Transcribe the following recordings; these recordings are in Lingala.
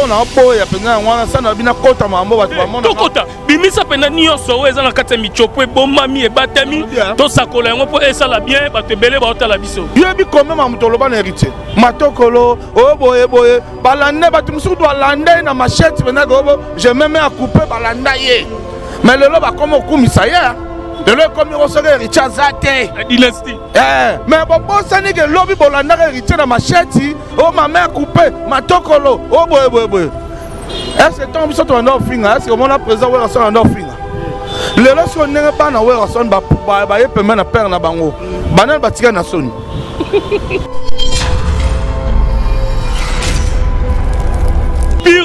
On a boya pena wana sana bina kota mambo batu ba mona. To kota bimisa pena nyonso oyo eza na kati ya michopo ebomami ebatami to sakola yango po esala bien bato ebele baotala biso. Yebi comme ma mutoloba na héritier. Matokolo boye balande batu musuku to alande na machette pena go je même à couper balanda ye. Mais lelo ba comme okumisa ya. Lelo comme osoga héritier zate. La dynastie. Mais bon sani ke lobi bolanda héritier na machette ma mère coupée matokolo boye. Est-ce que ton biso to na ofinga est-ce que mon présent wa son na ofinga lelo so ndenge ba na wa son ba ye pembe na père na bango banal batika na soni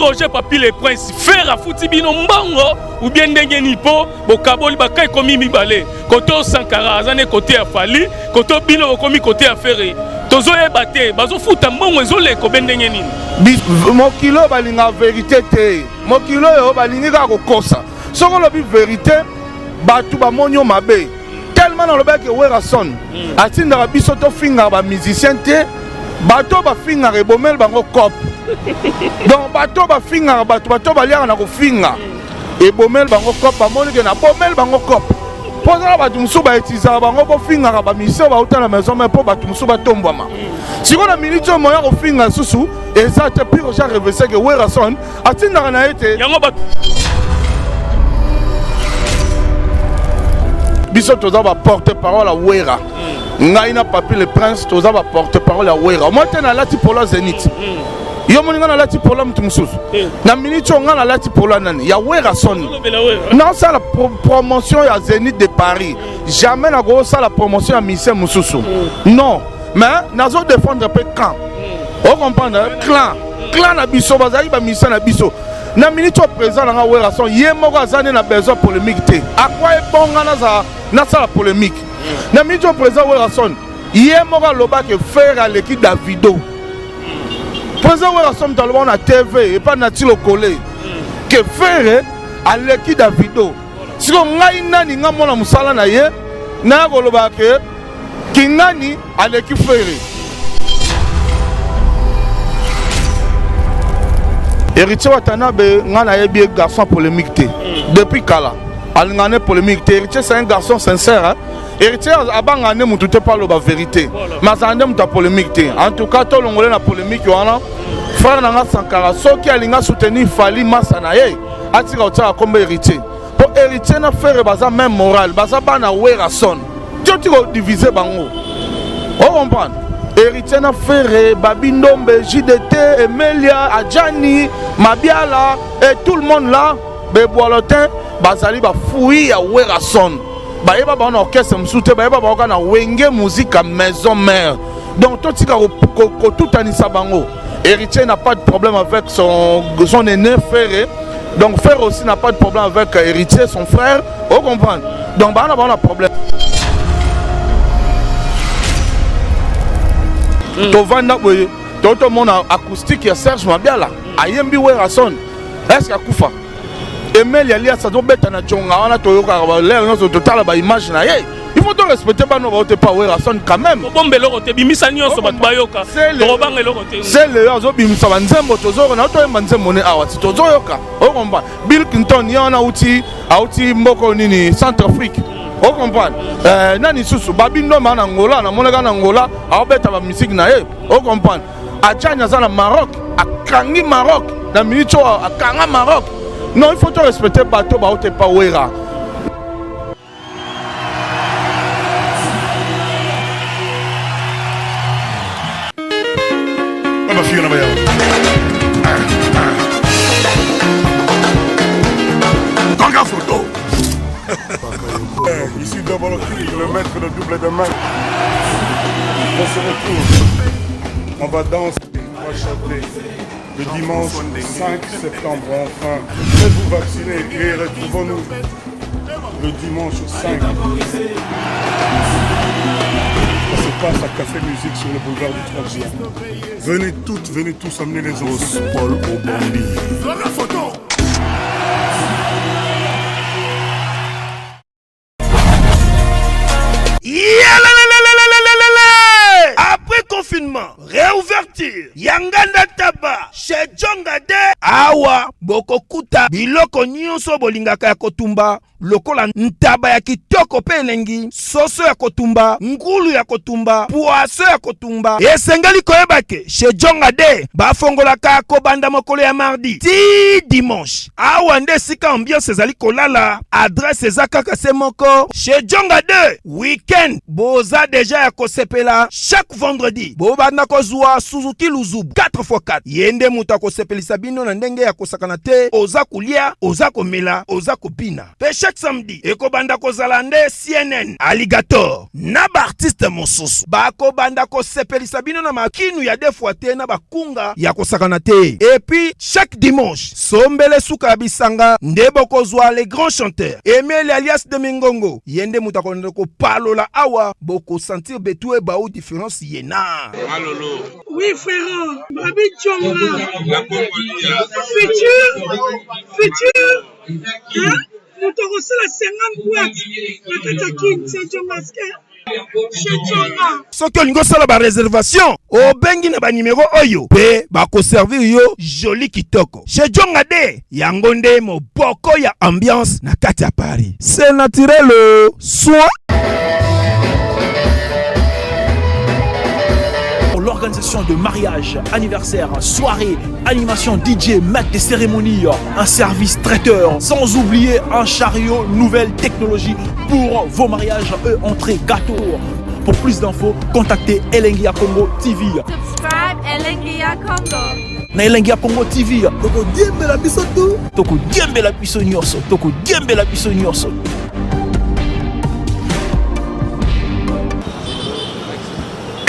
Roger Papi les princes faire à Foutibino Mbango ou bien ndenge nipo bokaboli bakai komi mibale côté Sankara azane côté Afali côté Bino komi côté Afere tozo ebate bazo futa mbongo ezole ko bendenge nini mokilo balinga vérité te mokilo yo balingi ka kokosa soko lobi vérité batu ba monyo mabe tellement dans le bec wera son atinda biso to finga ba musicien te bato ba finga rebomel bango cop donc bato ba finga bato ba liaka na ko finga e bomel bango cop ba monike na bomel bango cop poza bato musu ba etiza bango bo finga ba mission ba utana maison mais po bato musu ba tombwama siko na minute moya ko finga susu exact puis Roger revese que wera son atinda na ete yango ba biso toza ba porte parole à wera ngai na Papi le prince toza ba porte parole à wera moi tena lati polo Zénith yo moninga na lati polo mtu mususu na minute nga na lati polo nani ya wera son non ça la promotion ya Zénith de Paris jamais na go ça la promotion ya mission mususu non mais nazo défendre pe camp on comprendre clan na biso bazali ba mission na biso na minute présent na wera son ye moko azane na besoin polémique te akwa e bonga na ça la polémique na minute présent wera son ye moko loba ke faire à l'équipe Davido présent wera son talon na TV et pas na tilo collé que faire à l'équipe Davido siko ngai nani nga mona musala na ye na ko loba ke kingani à l'équipe faire héritier Watanabe ngana yebi garçon polémique te depuis kala alingane polémique te héritier c'est un garçon sincère hein? Héritier abangane mutu te parle ba vérité mais azande muta polémique te en tout cas to longole na polémique wana frère nanga Sankara soki alinga soutenir Fali Massa na ye atika otaka comme héritier pour héritier na faire baza même moral baza bana wera son tu ko diviser bango on comprend héritier na faire Babindombe JDT Emelia Adjani Mabiala et tout le monde là beboalotin bazali ba fouille ya wera son ba yeba ba na orchestre msute ba yeba ba na wenge musique à maison mère donc tout tika ko tout anisa bango héritier n'a pas de problème avec son aîné frère donc frère aussi n'a pas de problème avec héritier son frère on comprend donc ba na problème to vanda boye to mon acoustique ya Serge Mabiala ayembi wera son est-ce akufa Emel Yalia ça doit beta na jonga wana toyoka ba l'air no total ba image na ye il faut respecter ba no ba te pas wera son quand même bombe loko te bimisa nyonso bat bayoka robanga loko te c'est le azo bimisa banzembo tozoro na to banzembo ne awa ti tozoyoka o komba Bill Clinton yana uti mboko nini Centrafrique on comprend nani susu babindo na Angola na moneka na Angola aobeta ba musique na ye on comprend Adjani za na Maroc akangi Maroc na minito akanga Maroc non il faut te respecter bateau ba ote pa wera baba fiona baya Kanga photo ici devant le maître de double de main. On se retrouve. On va danser, on va chanter. Le dimanche 5 septembre, enfin. Faites-vous vacciner et retrouvons-nous le dimanche 5. Ça se passe à Café Musique sur le boulevard du 30 juin. Venez tous amener les os. Paul Obambi. La photo. Après confinement, réouverture, Yanganda Taba, chez Djongade, awa bokokuta biloko nyonso bolingaka ya kotumba lokola ntaba ya kitoko pe elengi, soso ya kotumba, ngulu ya kotumba, poaso ya kotumba. Esengeli koyeba ke chez Djonga de bafongolaka kobanda mokolo ya mardi ti dimanche. Awa nde sika ambiance ezali kolala, adresse eza kaka se moko. Chez Djonga de weekend boza deja ya kosepela. Chaque vendredi bobanda kozwa Suzuki Luzubu 4x4. Yende mutu akosepelisa bino na ndenge ya kosakana te, oza kulia, oza komela, oza kopina. Pe chaque samedi ekobanda kozala nde CNN Alligator na ba artiste mosusu bakobanda kosepelisa bino na makinu ya defwa te na bakunga ya kosakana te. Et puis chaque dimanche sombele suka bisanga nde bokozwa les grands chanteurs Emile alias de Mingongo. Yende mutu akonde ko palola awa boko sentir betue ba ou différence yena. Malolo. Oui frère, Babi Djonga. Futur. Hein? Nous te recevons la 50 boîtes. La Katakin, c'est Djongaske. Soki olingo sala ba réservation obengi na ba numéro oyo pe bako servir yo joli kitoko. Chez Djonga de yango nde moboko ya ambiance na kati ya Paris. C'est naturel soit l'organisation de mariage, anniversaire, soirée, animation DJ, maître des cérémonies, un service traiteur, sans oublier un chariot nouvelle technologie pour vos mariages et entrées gâteaux. Pour plus d'infos, contactez Elengia Congo TV. Subscribe Elengia Congo. Na Elengia Congo TV, toko diembe la biso tout, toko diembe la biso nyonso, toko diembe la biso nyonso.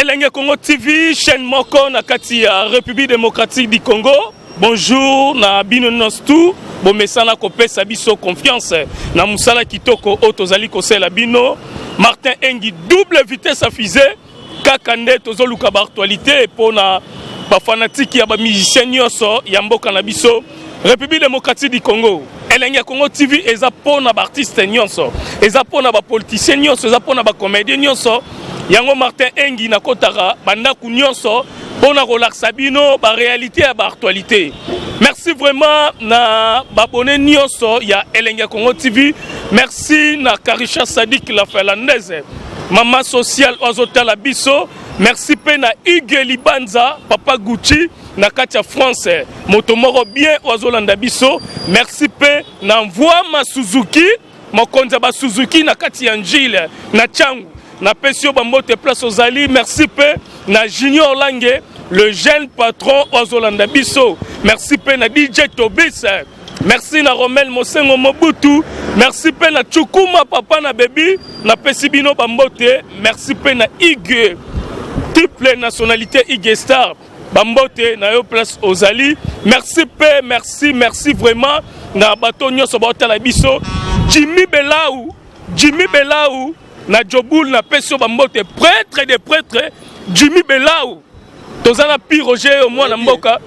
Elengia Congo TV, chaîne moko na kati ya République démocratique du Congo. Bonjour na bino nostu, bo mesana ko pesa biso confiance na musala kitoko otozali ko sela bino. Martin Engi double vitesse à fusée kaka nde tozoluka ba actualité pona ba fanatique ya ba musicien nyonso ya mboka na biso République démocratique du Congo. Elengia Congo TV eza pona ba artiste nyonso, eza pona ba politicien nyonso, eza pona ba comédien nyonso. Yango Martin Engi na kotara bandaku nyonso pona relaxa bino ba réalité ya ba actualité. Merci vraiment na babone nyonso ya Elengia Congo TV. Merci na Karisha Sadik la finlandaise. Maman social Ozotala Biso. Merci pe na Hugues Libanza, Papa Gucci na katia France. Motomoro bien Ozolanda Biso. Merci pe na Mvwama Suzuki, mokonza ba Suzuki na katia Njile na Changu. Na Pesio Bambote Place Ozali. Merci pe na Junior Lange, le jeune patron Ozolanda Biso. Merci pe na DJ Tobis. Merci na Romel Mosengo Mobutu. Merci pe na Chukuma Papa na Baby na Pesibino Bambote. Merci pe na Igue triple nationalité Igue Star Bambote na yo Place Ozali. Merci pe, merci vraiment na bato nyonso baotala biso. Jimmy Belaou na Joboul na Pesio Bambote, prêtre des prêtres. Jimmy Belaou tozana pi Roger au moins na mboka.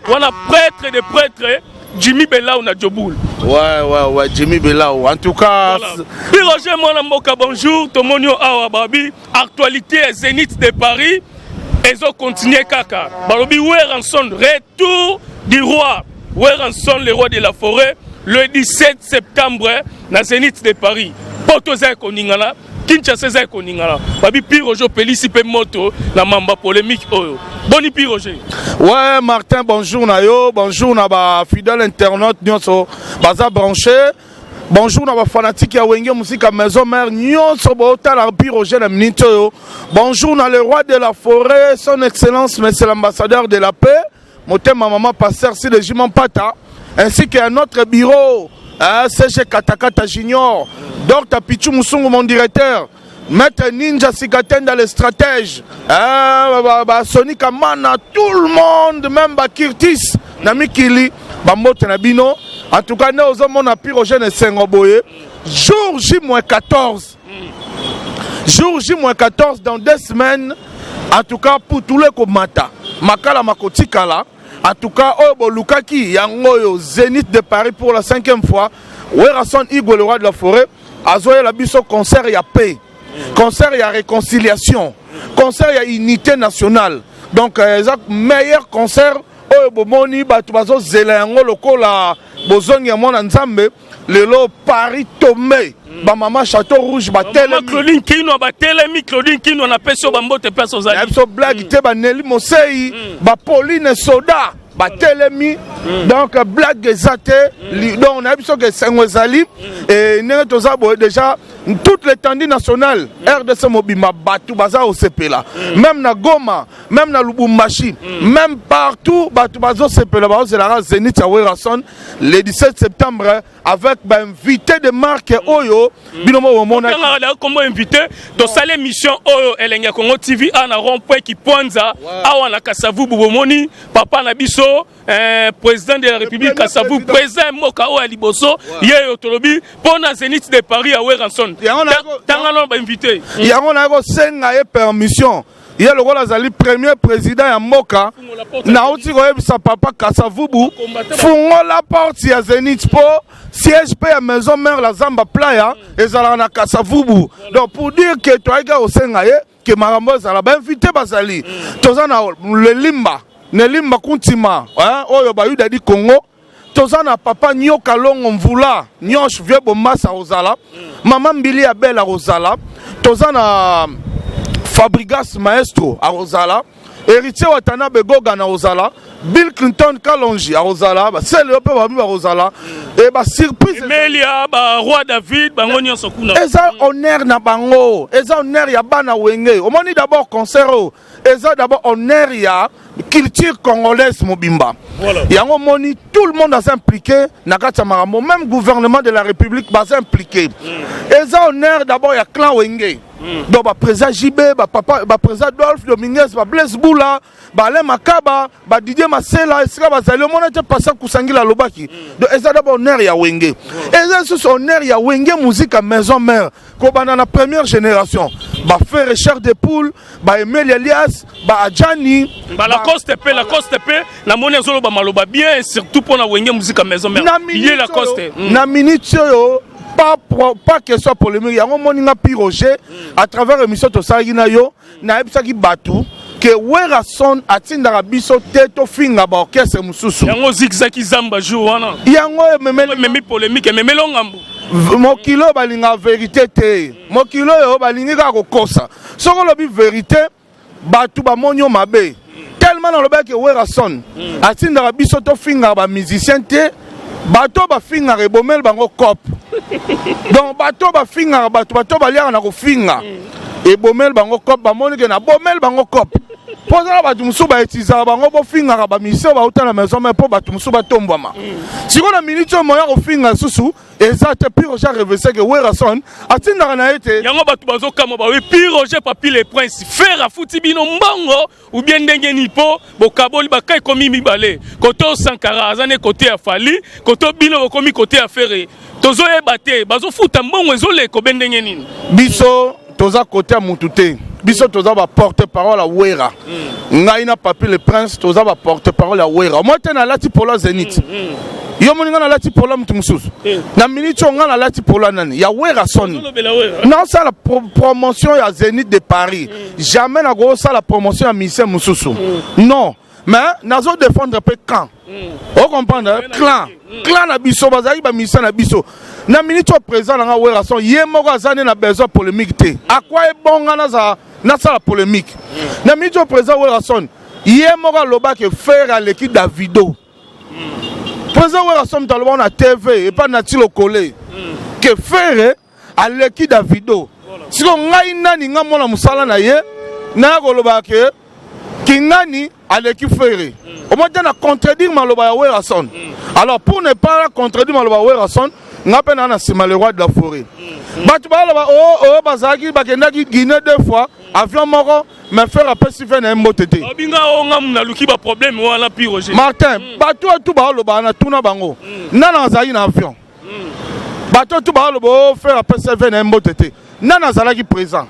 Wana prêtre des prêtres. Jimmy Belaou na Joboul. Ouais, Jimmy Belaou. En tout cas, voilà. Pi Roger Mwana Mboka, bonjour. Tomonio Awa Babi. Actualité Zénith de Paris. Ezo continuer kaka. Balobi Weranson, retour du roi. Weranson, le roi de la forêt. Le 17 septembre, na Zénith de Paris. Porto Zeko Ningala. Kinshasa Zeko Ningala. Babi Pi Roger Pelisi pe moto. Na mamba polémique oyo. Boni Pi Roger. Ouais, Martin, bonjour Nayo. Bonjour na ba fidèle internaute nyonso. Baza branché. Bonjour na ba fanatique ya Wenge musique à maison mère nyonso bota la Pi Roger na minute yo. Bonjour na le roi de la forêt, son excellence monsieur l'ambassadeur de la paix. Motema maman pasteur si le Jimon Pata ainsi qu'à notre bureau. CG Katakata Junior, Dr Pichou Moussungu mon directeur, Maître Ninja Sikatenda le stratège, Sonic Amana, tout le monde, même Bakirtis, Namikili, Bambote Nabino, en tout cas, nous avons un pyrogène et Sengoboye, jour J-14, jour J-14 dans 2 semaines, en tout cas pour tous les Komata, Makala Makotikala. En tout cas, Obo Lukaki, Yangoyo, Zénith de Paris pour la 5e fois. Werason Igwe, le roi de la forêt. Azoye la biso concert, il y a paix. Concert, il y a réconciliation. Concert, il y a unité nationale. Donc, meilleur concert, oyo bomoni bato bazozela yango lokola bozongi ya mwana nzambe lelo Paris tombe bamama Château Rouge batelemi Claudine Kino batelemi Claudine Kino na peso bambote peso ozali biso blague te baneli Mosei ba Pauline Soda batelemi donc blague eza te donc na biso ke sengo ezali et ndenge toza boye déjà toute l'étendue nationale RDC mobima batu baza osepela même na Goma même na Lubumbashi même partout batu bazo sepela bazela Zénith ya Werason le 17 septembre avec invité de marque oyo binomo omona comme invité to sale mission oyo Elenga Congo TV ana rond-point qui Ponza awa na Kasavubu bomoni papa na biso président de la République Kasavubu président Moka o Liboso yeyo tolobi pona Zénith de Paris à Werason tangalo ba invité yango na ko senga e permission ye lokola azali premier président ya Moka na uti ko yebisa papa Kasavubu fungola porte ya Zénith po siège pe ya maison mère la Zamba Playa ezala na Kasavubu donc pour dire que toaika au senga ye que marambo ezala ba invité bazali toza na le limba ne limba kuntima oyo ba yuda di Congo toza na papa Nyoka Longo Mvula Nyosh vieux bomasa ozala maman Mbili ya Bella ozala toza na Fabrigas Maestro a Rosala, héritier Watana Begoga na Rosala, Bill Clinton Kalonji a Rosala, c'est le peu à Rosala, et bah surprise. Melia, bah roi David, bah on y a son coup. Et ça honneur na bango, et ça honneur ya bana wenge. Au moment d'abord concert, et ça d'abord honneur ya culture congolaise mobimba. Voilà. Et en moni tout le monde a impliqué, Nakata Maramo, même gouvernement de la République va impliqué. Et ça honneur d'abord ya clan wenge. Donc ba président JB, ba papa, ba président Dolph Dominguez, ba Blaise Boula, ba Ale Makaba, ba Didier Masela, esika ba zali mona te passa kusangila lobaki. Donc eza d'abord honneur ya wenge. Eza sous honneur ya wenge musique à maison mère. Ko bana na première génération. Ba frère Richard de Poule, ba Emile Elias, ba Adjani, ba la Coste P, na mona zolo ba maloba bien surtout pour na wenge musique à maison mère. Il est la Coste. Na minute yo pas que soit polémique, il y a un moninga Roger à travers l'émission de Sarina yo, na ebisaki batu que Werason atindara biso teto finga ba orchestre mususu. Yango zigzaki zamba jour wana. Yango meme polémique meme longambo. Mokilo balinga vérité te. Mokilo yo balingi ka kokosa. Soko lobi vérité batu ba monyo mabe. Tellement dans le bec que Werason atindara biso to finga ba musicien te. Bato ba finga rebomel bango cop. Donc bato ba finga bato ba liara na ko finga. Et bomel bango cop ba monike na bomel bango cop. Poza ba tumsu ba etiza bango bo finga ba mission ba uta na maison mais po ba tumsu ba tombama. Si on a minute moya ko finga susu ezate pire Roger revese que Werason atinda na ete. Yango bato bazo kama ba we pire Roger papi les princes faire afuti bino mbongo ou bien ndenge nipo bokaboli bakai komi mibale. Koto Sankara azane côté ya Fali, koto bino komi côté ya Ferré. Tozo ebate bazo futa mbongo ezole ko bendenge nini. Biso toza côté ya Mutute. Biso toza ba porte-parole à Wera. Ngai na papi le prince toza ba porte-parole à Wera. Moi tena lati polo Zénith. Yo moninga na lati polo mutu mususu. Na minute nga na lati polo nani ya Werason. Non ça la promotion ya Zénith de Paris. Jamais na go ça la promotion ya Michel mususu. Non. Mais nazo défendre pe camp. On comprend clan na biso bazali ba Michel na biso. Na minute présent na Werason ye moko azane na besoin polémique te. A quoi est bon na za na ça la polémique. Na minute présent Werason ye moko loba que faire à l'équipe Davido. Président Werason talon na TV et pas na tilo collé. Que faire à l'équipe Davido. Si on ngai nani nga mona musala na ye na ko loba que kingani à l'équipe faire. Au moins de contredire maloba ya Werason. Alors pour ne pas contredire maloba ya Werason ngape na sima le roi de la forêt. Batu ba bazaki bakendaki Guinée deux fois avion moko mais faire après si fait na mbotete. Obinga o ngam na luki ba problème wala pi Roger. Martin, batu tout ba lo ba na tuna bango. Nana zali na avion. Batu tout ba lo bo faire après si fait na mbotete. Nana zalaki présent.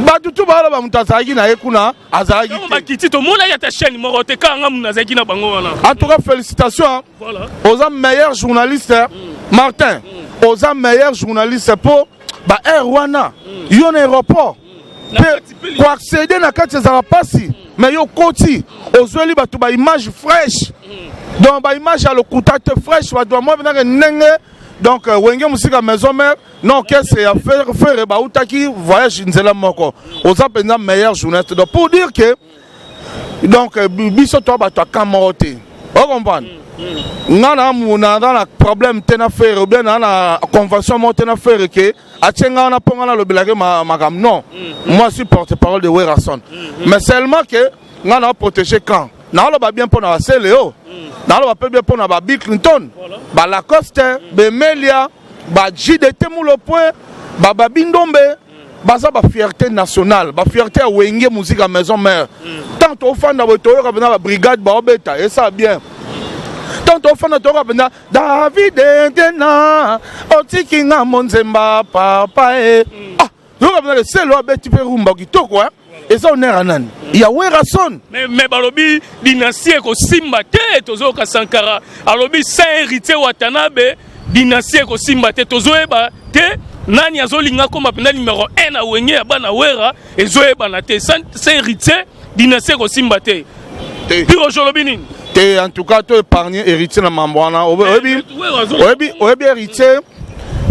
Batu tout ba lo ba mutazaki na ekuna azaki. Ba kiti to mona ya ta chaîne moko te ka ngam na zaki na bango wana. En tout cas félicitations. Voilà. Aux meilleurs journalistes. Martin, aux meilleurs journalistes pour Air Rwanda, yon aéroport. Pour accéder à la carte de Zarapasi, mais yo koti ozweli bato ba image fraîche donc ba image ya lokuta te fraîche bato ba moi venaka nenge donc wenge musika maison mère non qu'est-ce ya faire ba utaki voyage nzela moko oza penza meilleur journaliste donc pour dire que donc biso to bato akamote on comprend ngana muna dans la problème tena faire ou bien dans la convention mo tena faire que atyenga na ponga na lobelage magam non moi je suis porte-parole de Werason mais seulement que ngana protéger quand na lo ba bien pour na Cléo na lo ba peut bien pour na ba Bill Clinton ba Lacoste be Melia ba JDT mulo point ba Bindombe baza ba fierté nationale ba fierté à wenge musique à maison mère tant au fan na boto yo ka ba brigade ba obeta et ça bien tant au fan na to ka David Ndena otikinga monzemba papa e ah yo ka bena c'est lo beti pe rumba kitoko hein et ça on est ranan il y a Werason mais balobi dynastie ko simba te tozo ka Sankara alobi saint héritier Watanabe dynastie ko simba te tozo eba te nani azolinga koma pena numéro 1 na wenge ya bana wera ezo eba na te saint héritier dynastie ko simba te piro jolobi nini te en tout cas to épargner héritier na mambwana obi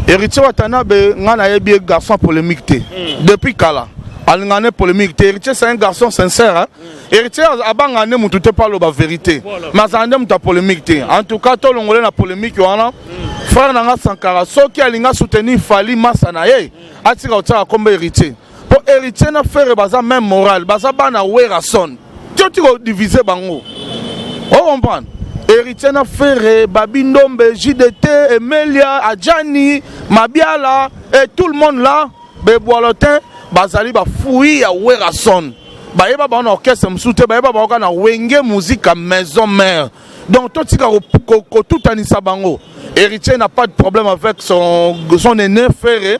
héritier Watanabe ngana yebi garçon polémique te depuis kala alingane polémique te héritier c'est un garçon sincère hein? Héritier abangane mutu te parle ba vérité mais ande muta polémique te en tout cas to longole na polémique wana frère nanga Sankara soki alinga soutenir Fali Massa na ye atika otaka kombe héritier pour héritier na faire baza même moral baza bana Werason tu ko diviser bango on comprend héritier na faire Babindombe JDT Emelia Adjani Mabiala et tout le monde là Beboalotin bazali ba fouille ya Werason ba yeba ba na orchestre msoute ba yeba ba na wenge musique à maison mère donc tout tika ko tout anisa bango héritier n'a pas de problème avec son aîné frère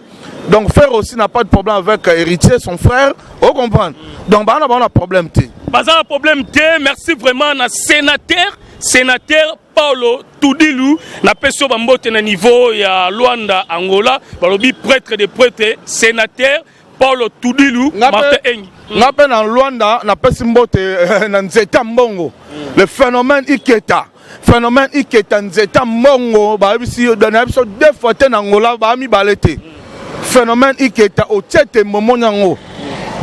donc frère aussi n'a pas de problème avec héritier son frère on comprend donc ba na problème té baza problème té merci vraiment na sénateur Paulo Tudilu na peso bambote na niveau ya Luanda Angola balobi prêtre de prêtre sénateur Paulo Tudilu Martin Engi ngape na Luanda na pesi mbote na nzeta mbongo le phénomène Iketa nzeta mbongo ba bisi dana biso deux fois te na Angola ba mi balete phénomène Iketa o tete momonyango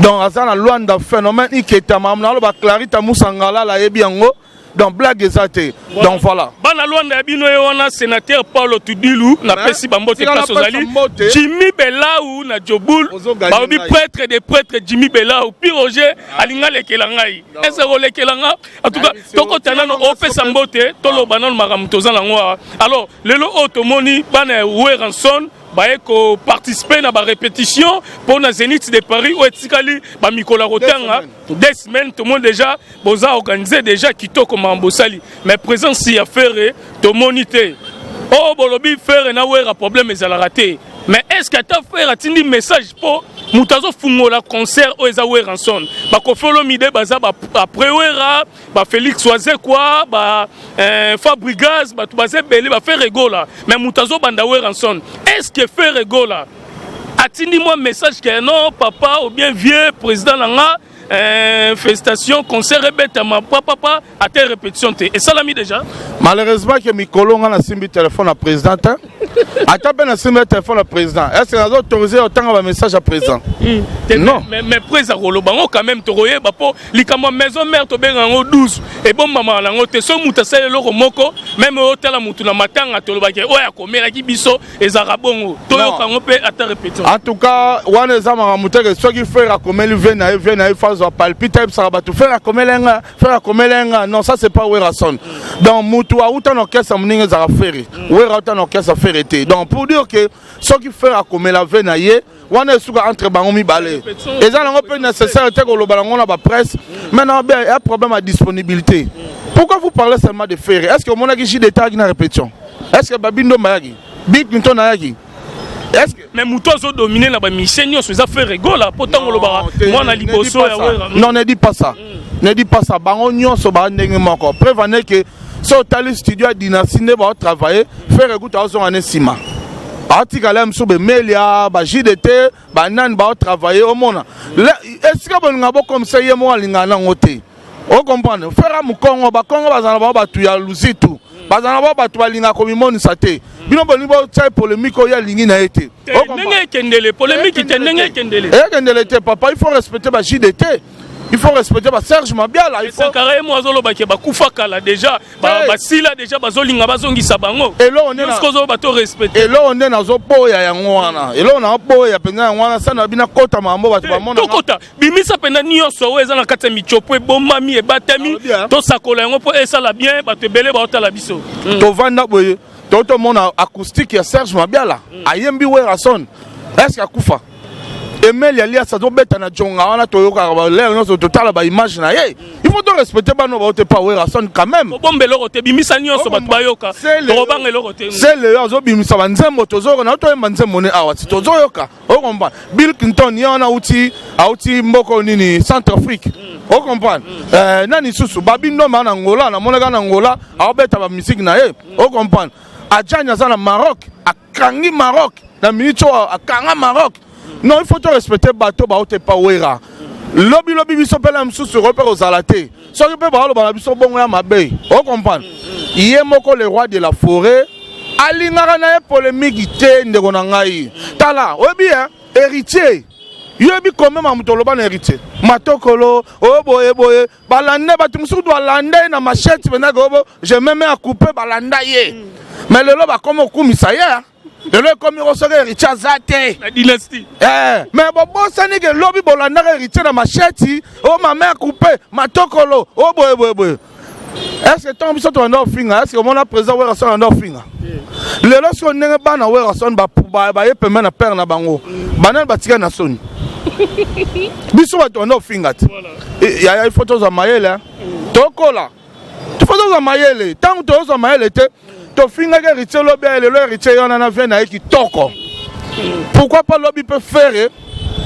donc azana Luanda phénomène Iketa mamna lo ba Clarita Musangala la yebi yango donc blague ezate donc voilà bana Luanda bino wana sénateur Paulo Tudilu na pesi bambote place ozali Jimmy Belau na Jobul baobi prêtre de prêtre Jimmy Belau Piroger alinga lekela ngai ese ro lekela nga en tout cas toko tanano opesa mbote tolo banano makamutozana ngwa alors lelo otomoni bana Werason baeko participer na ba répétition pour na Zénith de Paris ou etikali ba mikola rotanga des semaines tout le monde déjà boza organisé déjà kitoko mambosali mais présence si affaire to monité oh bolobi faire na wera problème ezala raté mais est-ce que ta faire atindi message pour mutazo fungola concert o eza Werason ba kofolo mide baza ba après wera ba Félix Oise quoi ba Fabrigas ba tubaze belé ba faire rigola mais mutazo banda Werason est-ce que faire rigola atindi moi message que non papa ou bien vieux président nanga félicitations concert rebeta ma papa à tes répétitions et ça l'a mis déjà malheureusement que Mikolo nga na simbi téléphone à président Attends, na simbi téléphone à président est-ce que nous autorisé autant un message à président non mais président rolo bango quand même toroye ba po likamo maison mère to benga ngo 12 et bon maman la ngo te so muta sele loko moko même hôtel mutu na matanga to lobake oya komela ki biso ezara bongo to yo kango pe ata répétition en tout cas wana zama muteke so ki faire komeli vena phase palpite ça va tout faire komelenga non ça c'est pas Werason donc mutu a uta no kesa mninga za faire wera uta no kesa faire été donc pour dire que ce qui fait komela vena ye wana suka entre bango mi balé et ça n'ont pas nécessaire que le ballon na ba presse maintenant il y a un problème à disponibilité pourquoi vous parlez seulement de faire est-ce que mon agi d'état qui na répétition est-ce que Babindo Mayagi Bill Clinton Mayagi est-ce que mais muto zo dominer na ba mission nyo ça fait rigola pourtant lo ba moi na liboso ya wera non ne dis pas ça ne dis pas ça bango nyo so ba ndenge moko prévenez que so tali studio dynastie ne ba travailler faire écoute à son anesima article msobe Melia ba JDT ba nan ba travailler au monde est-ce que bon ngabo comme ça yemo alingana ngote O comprendre faire mu Congo ba Congo bazana ba batu ya luzitu bazana ba batu balinga ko mimoni sate bino boni ba tsa polémique o ya lingi na été o comprendre kendele polémique tenenge kendele kendele te papa il faut respecter ba JDT il faut respecter ba Serge Mabiala il faut Sankara mo azolo ba ke ba kufa kala déjà ba sila déjà bazolinga bazongisa bango elo on est jusqu'au zo ba to respecter elo on est na zo poya yango wana elo na poya penza yango wana sana bina kota mambo batu ba mona to kota bimisa pena nyonso o eza na kati michopo bomami e batami to sakola yango po esala bien batu belé ba otala biso to vanda boye to mona acoustique ya Serge Mabiala ayembi Werason est-ce akufa Emel Alias ça doit beta na jonga wana toyoka ba l'air non total ba image na ye il faut donc respecter ba no ba te pas Werason quand même bombelo rote bimisa nyonso ba bayoka robanga lo rote c'est le azo bimisa banzembo tozoro na to banzembo ne awa ti tozoyoka o comprend Bill Clinton yana outi mboko nini Centrafrique o comprend nani susu babindo mana Angola na monaka na Angola a beta ba musique na ye o comprend Adjanya za na Maroc akangi Maroc na minito akanga Maroc. Non, il faut te respecter bateau ba ote pa wera. Lobby biso pela msusu repère aux alaté. So que pe ba lo ba biso bongo ya mabe. On comprend. Yé moko le roi de la forêt. Alingara na polémique te ndeko na ngai. Tala, obi héritier. Yobi comme ma mutoloba na héritier. Matokolo, boye balande batu msusu do lande na machette bena gobo, je me mets à couper balanda ye. Mais le lo ba comme okumisa ye. Le comme il reçoit héritier Zate. La dynastie. Mais bon, ça n'est que lobby bolanda héritier na machette. Oh ma mère coupée, ma tokolo. Oh boy. Est-ce que ton biso to ndo finga? Est-ce que mon a présent Werason ndo finga? Le lorsqu'on n'est pas na Werason ba yepe na père na bango. Banal batika na soni. Biso ba to ndo finga. Ya il faut to za mayele. Tokola. Tu faut to za mayele. Tant que to za mayele te to finga que héritier lobby le héritier on a vient na ki toko. Pourquoi pas lobby peut faire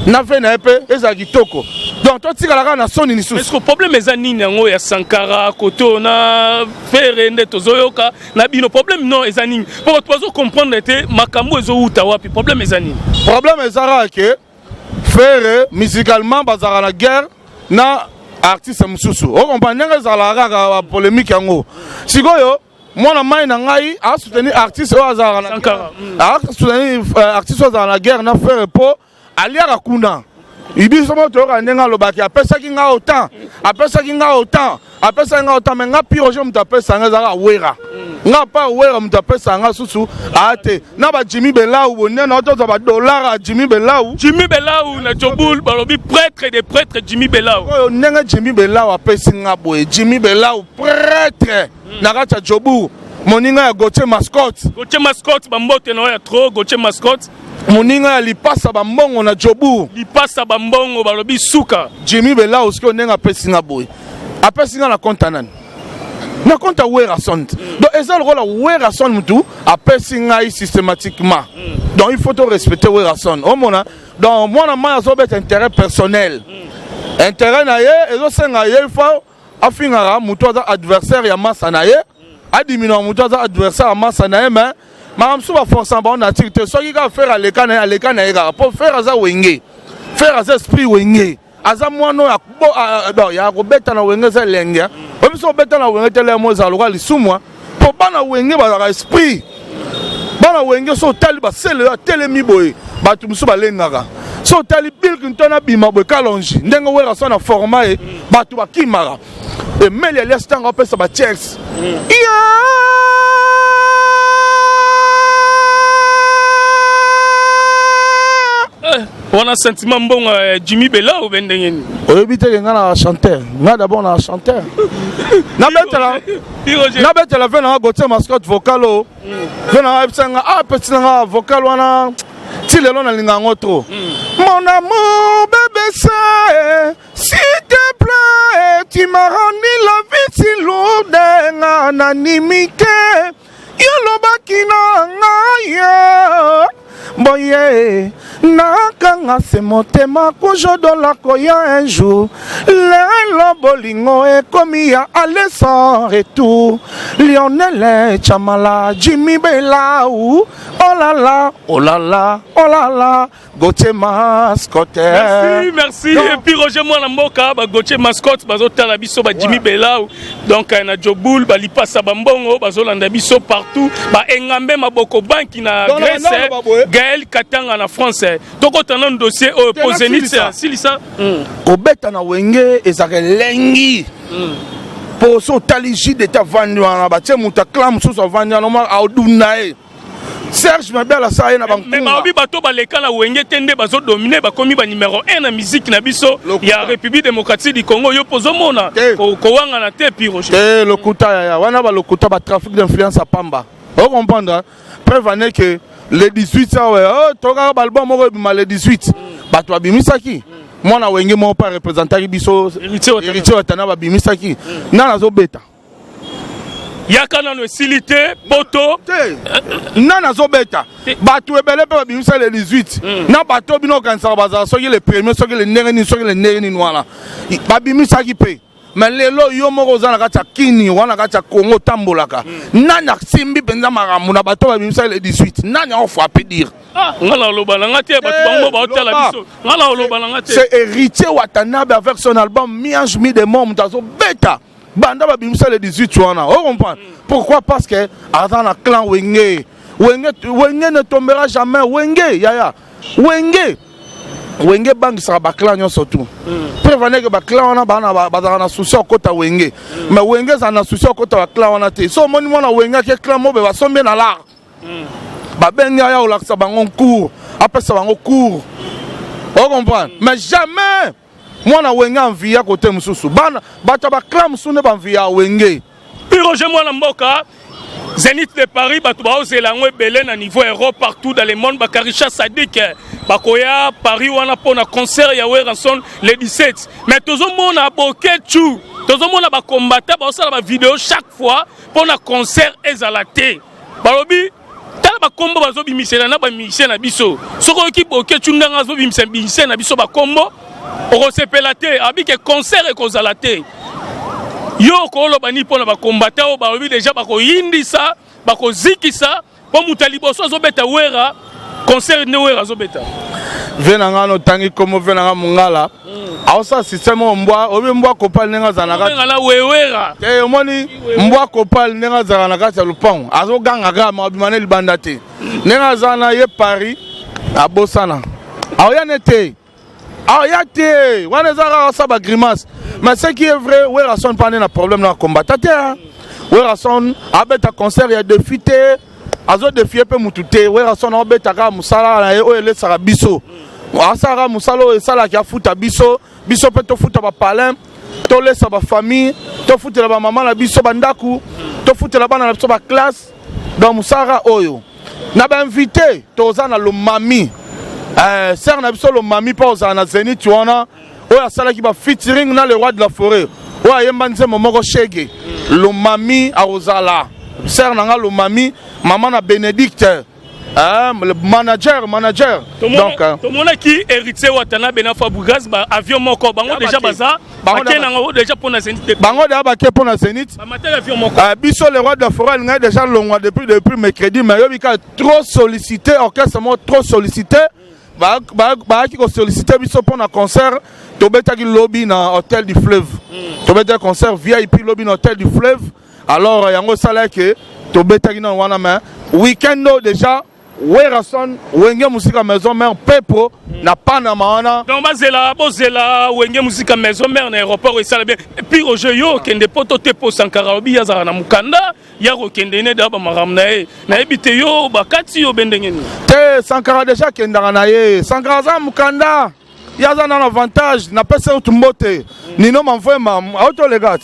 na vient na pe ezaki toko. Donc toi tika la na soni ni sous. Est-ce que le problème est nini yango ya Sankara koto na faire nde tozoyoka na bino problème non est nini pour toi comprendre te makambo ezo uta wapi problème est nini. Problème est ça que faire musicalement bazara la guerre na artiste mususu. On comprend nga za la polémique yango. Sikoyo moi mai na ngai a soutenir artiste au hasard na Sankara a soutenir artiste au la guerre na faire po aliara kuna ibi somo to ka ndenga lobaki apesa ki nga autant mais nga pire je mutapesa nga za wera nga pa wera mutapesa nga susu ate na ba Jimmy Belau bonne na to za ba dollar Jimmy Belau na Jobul balobi prêtre des prêtres Jimmy Belau o ndenga Jimmy Belau apesi nga boye Jimmy Belau prêtre na kata Jobu moninga ya Gauthier mascotte bambote na ya trop Gauthier mascotte moninga ya lipasa bambongo na Jobu lipasa bambongo balobi suka Jimmy Belau ski onenga apesi nga boye apesi nga na konta nani na konta Werason donc eza lokola Werason mutu apesi nga systématiquement donc il faut te respecter Werason omona donc mwana mai azobeta intérêt personnel intérêt na ye ezosenga ye il faut afingaka mutu aza adversaire ya masa na ye adimina mutu aza adversaire ya masa na ye mais maam suba forçant ba on a tiré soki ka faire aleka na ye ka pour faire aza wenge faire aza esprit wenge aza mwana ya bo ya ko beta na wenge za lenge o biso beta na wenge tele mo za lokali sumwa po bana wenge ba ka esprit bana wenge so tali ba sele ya telemi boy batu musu ba lengaka so tali Bill Clinton abima boy kalonji ndenge Werason na format e batu ba kimara e meli alias tanga pesa ba checks on a sentiment bon Jimmy Bella ou bendengeni oyebi te nga na chanteur nga d'abord na chanteur na betela ve na Gauthier mascotte vocal o ve na ebisanga petit na vocal wana ti lelo na linga ngo trop mon amour bébé ça s'il te plaît tu m'as rendu la vie si lourde nga nanimike yolobaki na nga boye nakanga se motema kujodola koya un jour lelo bolingo ekomi ya aller sans retour Lionel Chamala Jimmy Belau oh là là oh là là oh là là Gauthier Mascotte. Merci. Donc, et puis Roger Mwanamboka, Gauthier Mascotte, Bazotala Biso, Jimmy Belau, donc na Joboul, Lipa Sabambongo, Bazolanda Biso partout, Engambe Maboko Banki na Grèce, Gaël Katanga na France. Donc on a un dossier au Zénith, Silisa. Obeta na Wenge ezake lengi. Pour so taliji de ta vandu na batie muta clam so vandu na ma audunae. Serge Mabel a ça na bankunga. Mais baobi bato baleka na Wenge tende bazo dominer ba komi ba numéro 1 na musique na biso ya République démocratique du Congo yo pozo mona ko wanga na te piro. Lokuta ya wana ba lokuta ba trafic d'influence à Pamba. On comprendre prévenez que le 18 ça ouais oh toka balbon moko bima le 18 bato abimisaki mwana Wenge mo pas représenter biso héritier watana babimisaki na zo beta Yakana no silité poto nana zo beta bato ebele pe babimisa le 18 na bato bino kansa baza soki le premier soki le nengeni wana babimisaki pe mais lelo yo moko zana kata kini wana kata Congo tambolaka nana simbi penza maramu na bato babimisa le 18 nana on faut appeler dire ngala loba na ngate bato bango ba hotela biso ngala loba na ngate c'est héritier Watanabe avec son album Miange mi de mom tazo beta banda babimisa le 18 wana on comprend pourquoi parce que dans la clan Wenge ne tombera jamais Wenge yaya Wenge bangi sera ba clan nyo surtout prévenez que ba clan wana ba na souci okota Wenge mais Wenge za na souci okota ba clan wana te so moni mona Wenge ke clan mo be ba sombe na la ba benga ya olaksa bango cours après ça bango cours on comprend mais jamais mwana Wenge envia côté mususu bana bato ba clan musune ba envia Wenge puis Roger Mwanamboka Zénith de Paris bato ba ozelango ebele na niveau Europe partout dans le monde Bakarisha Sadik bakoya Paris wana pona concert ya Weranson le 17 mais tozo mona bokechu tozo mona ba combattant ba osala ba vidéo chaque fois pona concert ezalate balobi tala ba kombo bazo bimisela na ba misela na biso soko ki bokechu ndanga zo bimisela na biso ba kombo okosepelate abike concert ekozalate yo koloba ni pona ba combattant ba lobi déjà bako yindisa bako zikisa po mutaliboso azobeta wera concert ne wera azobeta venanga no tangi komo venanga mungala aosa système mbwa obi mbwa kopal nenga zanaka ngala wewera omoni mbwa kopal nenga zanaka ta lupon azoganga ga mabimane libandate nenga zana ye Paris abosana aoyanete ayate wana zara sa ba grimace mais ce qui est vrai Weranson pas un problème na combattant Weranson abeta concert ya défité azo défier pe mutute Weranson obeta ka musala na o ele sara biso asara musalo e sala ka futa biso pe to futa ba palin to lesa ba famille to futa ba maman na biso bandaku to futa bana na biso ba classe donc musara oyo na ba invité to za na lo mami ser na biso lo mami pa za na Zénith wana oyo asala ki ba featuring na le roi de la forêt oyo ayemba nzembo moko shege lo mami arozala ser na nga lo mami maman na Bénédicte le manager donc tout monde qui héritier Watanabe na Fabregas ba avion moko bango déjà baza bakena ngo déjà pour na Zénith bango déjà baké pour na Zénith ba matel avion moko biso le roi de la forêt nga déjà longwa depuis mercredi mais yo bika trop sollicité orchestre mo trop sollicité ba qui ko sollicité biso pour na concert to betaki lobby na hôtel du fleuve to betaki concert VIP lobby na hôtel du fleuve alors yango sala que to betaki na wana mais week-end déjà Weranson Wenge musika maison mère pepo na Panama wana donc bozela Wenge musika maison mère na aéroport et ça bien et puis Roger yo kende poto te po Sankara obi yazara na mukanda ya ko kende ne da ba maramna na ebite yo bakati yo bendengeni te Sankara déjà kendara na ye Sankara za mukanda yaza na avantage na pesa utumbote nino m'envoie ma auto legat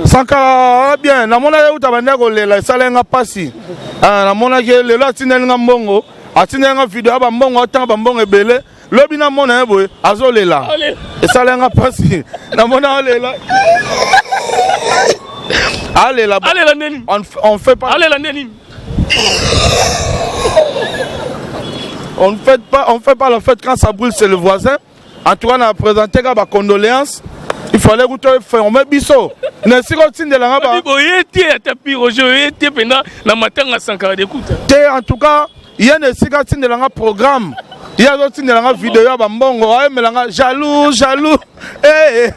Sankara bien na mona ye utabanda ko lela salenga pasi na mona ke lelo atinenga mbongo atinenga video ba mbongo atanga ba mbongo ebele lobi na mona eboye azolela esalenga pasi na mona olela alela neni on fait pas alela neni on fait pas la fête quand ça brûle, c'est le voisin. En tout cas, on a présenté ma condoléances. Il fallait que tu fermes biso. Ne si continue de la en tout cas, il y a des cigarettes de la programme. Il y a d'autres de la vidéo à Bambongo, jaloux. Mais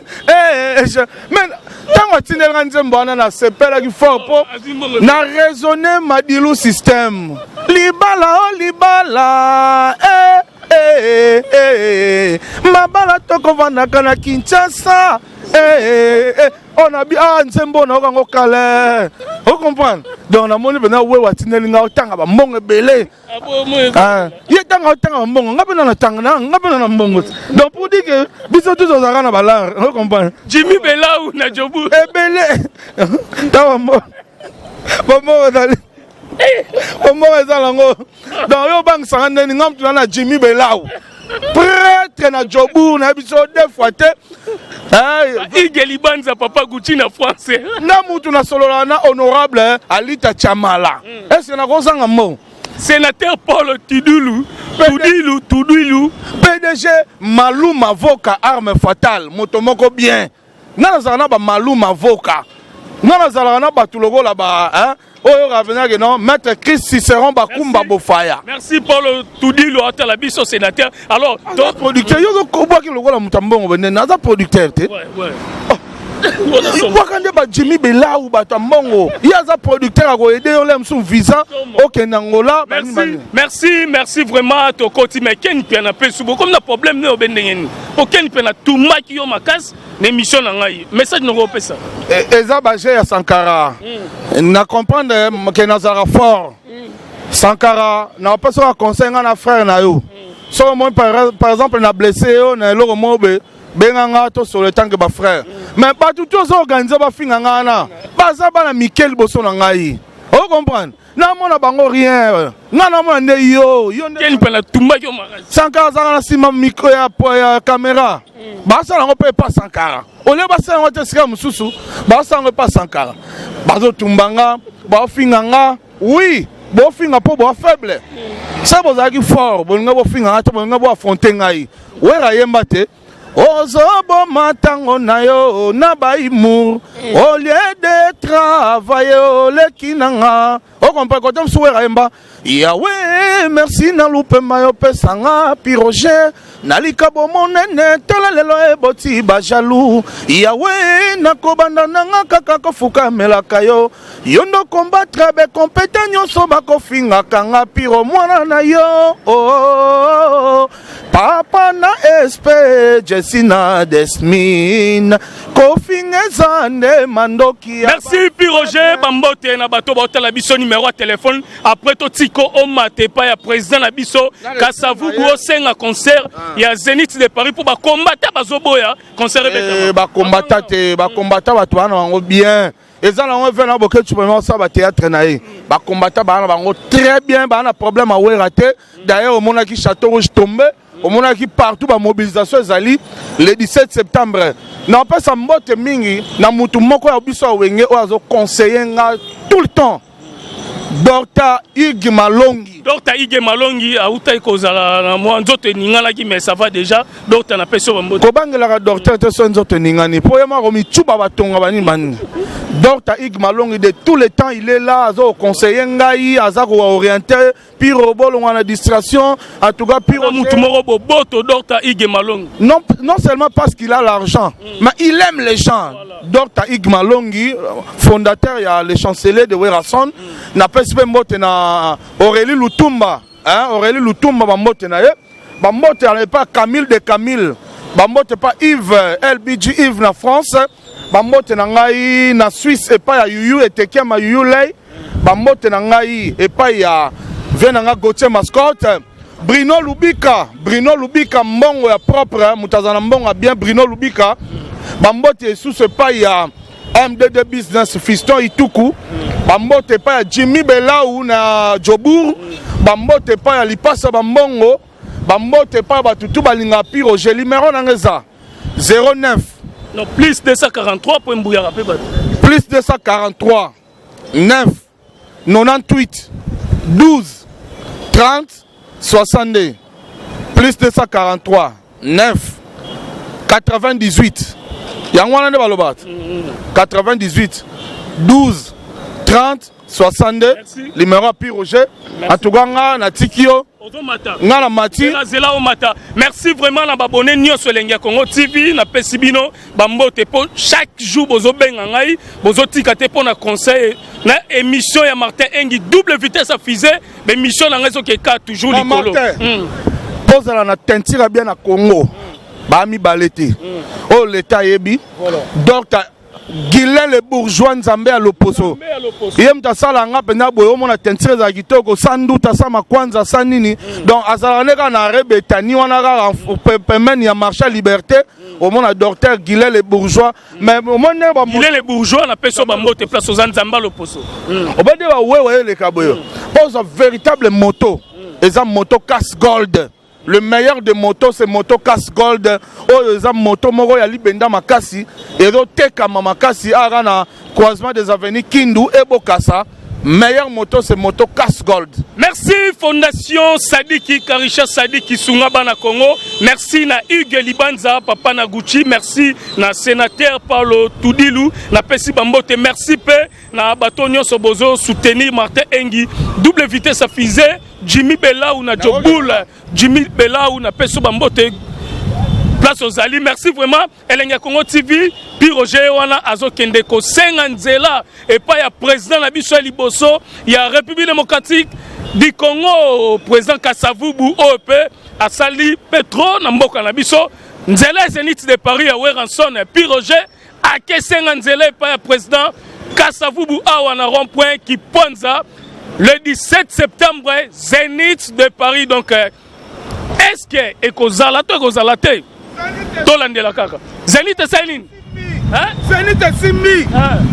tant que tu n'es pas dans c'est pas qu'il faut pour na raisonner Madilou système. Libala, Mabala toko vanaka na Kinshasa. On a bien Nzembo na okango kale. Vous comprenez? Donc na moni bena we watineli nga otanga ba mbongo belé. Ye tanga mbongo ngapena na tanga ngapena na mbongo. Donc pour dire que biso tous ozaka na balar, vous comprenez? Jimmy Belau na Jobu. Belé. Tawa mo. Bomo dali. Bomo ezalango. Donc yo bang sanga ni ngam tuna na Jimmy Belau. Prêtre na Jobu na biso deux fois te. Igelibanza papa Gucci na français. Na mutu na solola na honorable Alita Chamala. Est-ce que na kozanga mo? Sénateur Paul Tudulu, PDG Malou Mavoka arme fatale, motomoko bien. Na zana ba Malou Mavoka. Na zana na ba tulogo la ba hein. Oyo revenir que non, maître Christ Cicéron Bakumba Bofaya. Merci Paul Tudulu à la biso sénateur. Alors, ton producteur, yo ko boki logo la mutambongo bene na za producteur te. Ouais. Wakande ba Jimmy Belau batambongo. Ya za producteur a ko aider on l'aime son visa OK Nangola. Merci vraiment to koti mais ken pena pe subo comme na problème ne obendengeni. Pour ken pena tout maki yo makas l'émission na ngai. Message no ko pesa. Eza baje ya Sankara. Na comprendre que nazara fort. Sankara na pas so conseil na frère na yo. So moi par exemple na blessé yo na loko mobe benganga to sur le temps que ba frère. Mais pas tout organiser ba finganga na. Baza bana Mikel boso na ngai. Vous comprenez? Na mona bango rien. Na mona ne yo ken pena tumba yo makas. Sankara za na sima micro ya caméra. Basa na ngope pas Sankara. Ole basa ngo te sika mususu. Basa ngo pas Sankara. Bazo tumbanga, ba finganga. Oui, bo finga po bo faible. Ça bo zaki fort, bo nga bo finga to bo nga bo affronter ngai. Wera yemba te. Ozobo matango na yo na baimu au lieu de travailler le kinanga. O comprenez quand on souhaite yemba. Yahweh merci na lupe mayo pesanga piroger nalika bomonene tala lelo eboti ba jaloux. Yahweh na kobanda nanga kaka kofuka melaka yo yondo combattre be compétent nyonso bakofinga kanga piro mwana na yo papa na espe Jessina Desmine kofingezane mandoki. Merci Piroger Bambote na bato bota la biso numéro de téléphone après to tiko o mate pa ya président na biso Kasavugu o senga concert ya Zénith de Paris pour ba combattre bazoboya concert ba combattre bato wana bango bien. Eza na on na boke tu peux ça ba théâtre na ye ba combattre ba na bango très bien ba na problème a we raté d'ailleurs au monaki Château Rouge tombé au monaki partout ba mobilisation ezali le 17 septembre na pas sa mbote mingi na mutu moko ya biso wenge o azo conseiller nga tout le temps Dr Ig Malongi. Dr Ig Malongi a utai kozala na mo nzoto ningala ki mais ça va déjà Dr na peso mbote. Ko bangela docteur te so nzoto ningani. Po yema ko mi chuba batonga bani man. Dr Ig Malongi de tous les temps il est là azo conseiller ngai azako orienter piro bolonga na distraction en tout cas piro mutu moko boto Dr Ig Malongi. Non seulement parce qu'il a l'argent mais il aime les gens. Voilà. Dr Ig Malongi fondateur il y a le chancelier de Werason na pespe mbote na Aurélie Lutumba hein Aurélie Lutumba ba mbote na ye ba mbote n'est pas Camille de Camille ba mbote pas Yves LBG Yves na France ba mbote na ngai na Suisse et pas ya Yuyu et Tekema Yuyu lay ba mbote na ngai et pas ya venanga Gauthier mascotte Bruno Lubika mbongo ya propre mutazana mbongo bien Bruno Lubika ba mbote sous ce pas ya MDD Business Fiston Ituku bambote pa ya Jimmy Belau na Jobour bambote pa ya Lipasa Bambongo bambote pa batutu balinga piro je numéro nangeza 09 non plus 243 pour mbouya rapé plus 243 9 98 12 30 62 plus 243 9 98 yango wana nde baloba 98 12 30 62 numéro api Roger atuka nga na tikio nga na mati zela o mata. Merci vraiment na babone nyonso elengi Congo TV na pesi bino bambote po chaque jour bozo benga ngai bozo tika te po na conseil na émission ya Martin Engi double vitesse à fusée mais émission na ngai ke ka toujours likolo pozala na tentira bien na Congo ba mi balete oh l'état yebi donc Guilain le bourgeois Nzambe à l'opposo. Yem ta sala nga pena boyo mona tentire za kitoko sans doute sa makwanza sa nini. Donc azalane ka na rebetani wana ka pemen ya marché liberté au mona docteur Guilain le bourgeois mais au mona ba Guilain le bourgeois na peso ba mbote place aux Nzamba l'opposo. Obade ba wewe le kaboyo. Pose véritable moto. Eza moto casse gold. Le meilleur des motos, c'est moto casse gold. Oh, les moto moro ya libenda makasi. Et teka makasi arana croisement des avenues Kindu et Bokassa. Meilleur moto, c'est moto casse gold. Merci Fondation Sadiki Karisha Sadiki Sungaba na Congo. Merci na Hugues Libanza Papa Naguchi. Merci na sénateur Paulo Tudilu na Pesi Bambote. Merci pe na Batonio Sobozo soutenir Martin Engi. Double vitesse à fusée. Jimmy Bella ou na Joboul. Jimmy Bella ou na Peso Bambote. Place aux alliés. Merci vraiment. Elenia Congo TV. Puis Roger Wana Azo Kendeko. Senganzela. Et pas ya président Nabiso Liboso. Il y a République démocratique du Congo. Président Kassavubu OEP. Asali Petro. Namboka Nabiso. Nzela Zénith de Paris à Weranson. Puis Roger. Ake Senganzela. Et pas ya président Kassavubu Awana rond-point qui ponza. Le 17 septembre, Zénith de Paris. Donc, est-ce que Ekozalate, Tolandela Kaka. Zénith et Saline. Zénith et Simi.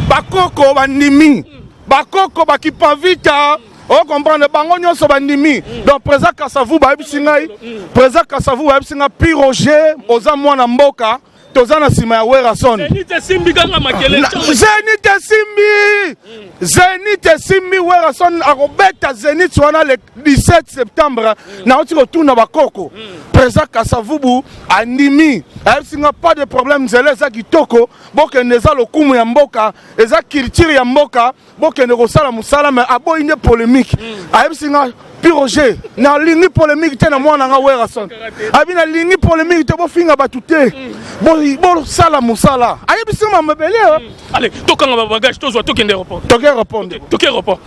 Bakoko Bandimi. Bakoko Bakipavita. On comprend le bango nyonso bandimi. Donc, président Kassavu Babisingai. Président Kassavu Babisinga Piroger. Oza Mwana Mboka. Tozana sima ya Werason. Zenith Simbi kanga makele. Zenith Simbi Werason arobeta Zenith wana le 17 septembre na otiko tuna bakoko. Président Kassavubu andimi. Singa pas de problème zele za kitoko boke neza lokumu ya mboka eza culture ya mboka boke ne kosala musala mais abo ine polémique. Singa Piroger na lingi polémique te na mwana nga Werason. Abina lingi polémique te bo finga batute. Bon sala musala. Ayebi sima mebele. Allez, tokanga bagage tozwa tokende report. Toke répondre. Toke report.